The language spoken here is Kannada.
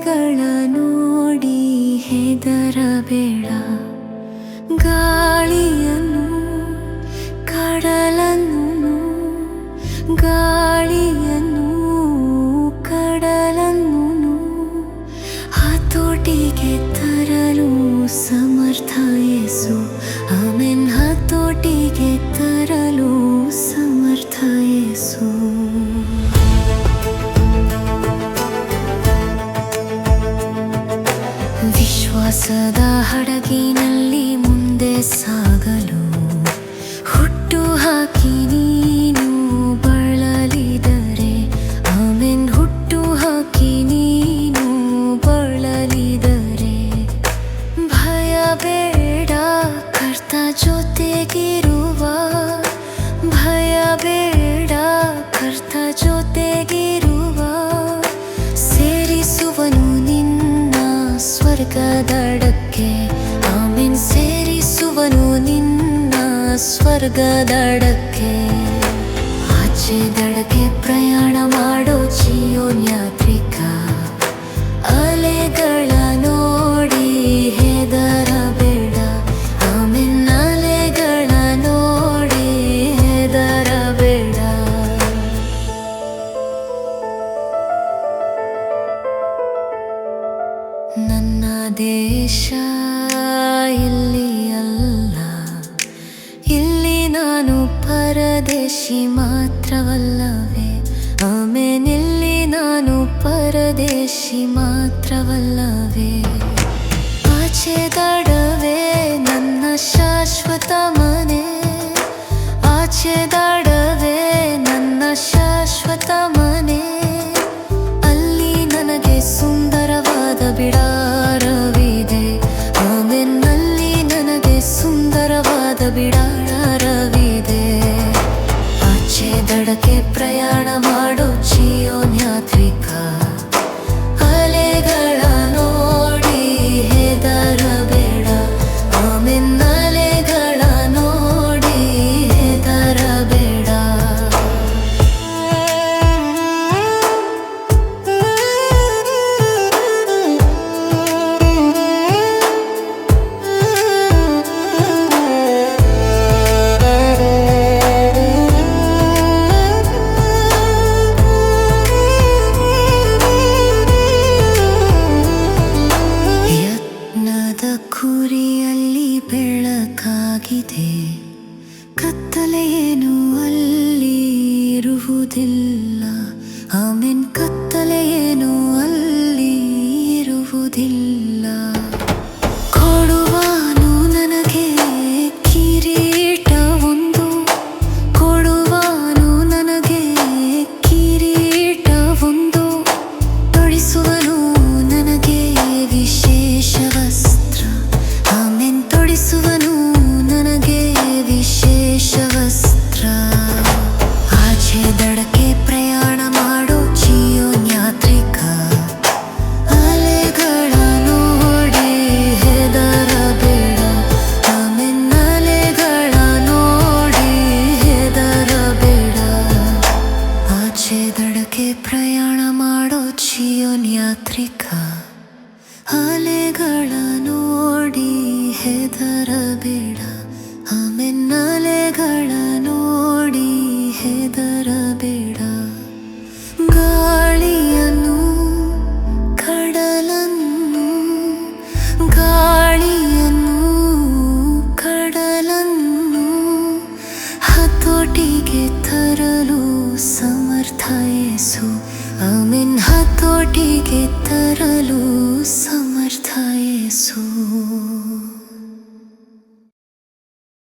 ಅಲೆಗಳ ನೋಡಿ ಹೆದರಬೇಡ. ಗಾಳಿಯನ್ನು ಕಡಲನ್ನು ಗಾಳಿಯನ್ನು ಕಡಲನ್ನು ಹತೋಟಿಗೆ ತರಲು ಸಮರ್ಥ ಯೇಸು. ಆಮೆನ್. ಹತೋಟಿಗೆ ತರಲು ಸಮರ್ಥ ಯೇಸು. ವಿಶ್ವಾಸದ ಹಡಗಿನಲ್ಲಿ ಮುಂದೆ ಸಾಗಲು ಹುಟ್ಟು ಹಾಕಿ ನೀನು ಬಳಲಿದರೆ, ಆಮೆನ್. ಹುಟ್ಟು ಹಾಕಿ ನೀನು ಬಳಲಿದರೆ ಭಯ ಬೇಡ, ಕರ್ತ ಜೊತೆಗಿರುವ. ಭಯ ಬೇಡ, ಕರ್ತ ಜೊತೆಗಿರುವ. ಸೇರಿಸುವನು ನಿನ್ನ ಸ್ವರ್ಗದಡಕ್ಕೆ, ಆಮೆನ್. ಸೇರಿಸುವನು ನಿನ್ನ ಸ್ವರ್ಗದಡಕ್ಕೆ. ಆಚೆ ದಡಕ್ಕೆ ಪ್ರಯಾಣ ಮಾಡೋ ಚೀಯೋನ್ ಯಾತ್ರಿಕ, ಅಲೆಗಳ ನೋಡಿ ಹೆದರಬೇಡ. ಆಮೆನ್. ಅಲೆಗಳ ನೋಡಿ ಹೆದರಬೇಡ. ನನ್ನ ದೇಶ ಇಲ್ಲಿ ಅಲ್ಲ, ಇಲ್ಲಿ ನಾನು ಪರದೇಶಿ ಮಾತ್ರವಲ್ಲವೇ. ಆಮೆನ್. ಇಲ್ಲಿ ನಾನು ಪರದೇಶಿ ಮಾತ್ರವಲ್ಲವೇ. ಆಚೆ ದಡವೇ ನನ್ನ ಶಾಶ್ವತ ಮನೆ. ಆಚೆ ದಡವೇ ನನ್ನ ಶಾಶ್ವತ ಮನೆ. ಅಲ್ಲಿ ನನಗೆ ಸುಂದರವಾದ ಬಿಡಾರವಿದೆ. ಆಮೆನ್. ಅಲ್ಲಿ ನನಗೆ ಸುಂದರವಾದ ಬಿಡಾರವಿದೆ. ಆಚೆ ದಡಕ್ಕೆ ಪ್ರಯಾಣ ಮಾಡೋ ಚೀಯೋನ್ ಯಾತ್ರಿಕ, ಅಲೆಗಳ ನೋಡಿ ಹೆದರಬೇಡ. ಆಮೆನ್. ಅಲೆಗಳ ನೋಡಿ ಹೆದರಬೇಡ. ಕುರಿಯಲ್ಲಿ ಬೆಳಕಾಗಿದೆ, ಕತ್ತಲೆಯೇನು ಅಲ್ಲಿ ಇರುವುದಿಲ್ಲ. ಆಮೆನ್. ಕತ್ತಲೆಯೇನು ಅಲ್ಲಿ ಇರುವುದಿಲ್ಲ. ಕೊಡುವಾನು ನನಗೆ ಕಿರೀಟವೊಂದು, ಕೊಡುವಾನು ನನಗೆ ಕಿರೀಟವೊಂದು. ತೊಡಿಸುವನು ನನಗೆ ವಿಶೇಷ ವಸ್ತ್ರ. ಆಮೆನ್. ತೊಡಿಸುವನು ನನಗೆ ವಿಶೇಷ ವಸ್ತ್ರ. ಆಚೆ ದಡಕ್ಕೆ ಪ್ರಯಾಣ ಮಾಡೋ ಚೀಯೋನ್ ಯಾತ್ರಿಕ, ಅಲೆಗಳ ನೋಡಿ ಹೆದರಬೇಡ. ಆಮೆನ್. ಅಲೆಗಳ ನೋಡಿ ಹೆದರಬೇಡ. ಆಚೆ ದಡಕ್ಕೆ ಪ್ರಯಾಣ ಮಾಡೋ ಚೀಯೋನ್ ಯಾತ್ರಿಕ, ಅಲೆಗಳ ನೋಡಿ ಹೆದರಬೇಡ. ಆಮೆನ್. ಅಲೆಗಳ ನೋಡಿ ಹೆದರಬೇಡ. ಗಾಳಿಯನ್ನು ಕಡಲನ್ನು ಗಾಳಿಯನ್ನು ಕಡಲನ್ನು ಹತೋಟಿಗೆ ತರಲು ಸಮರ್ಥ ಯೇಸು. ಆಮೆನ್. ಹತೋಟಿಗೆ ತರಲು ಸಮರ್ಥ ಯೇಸು.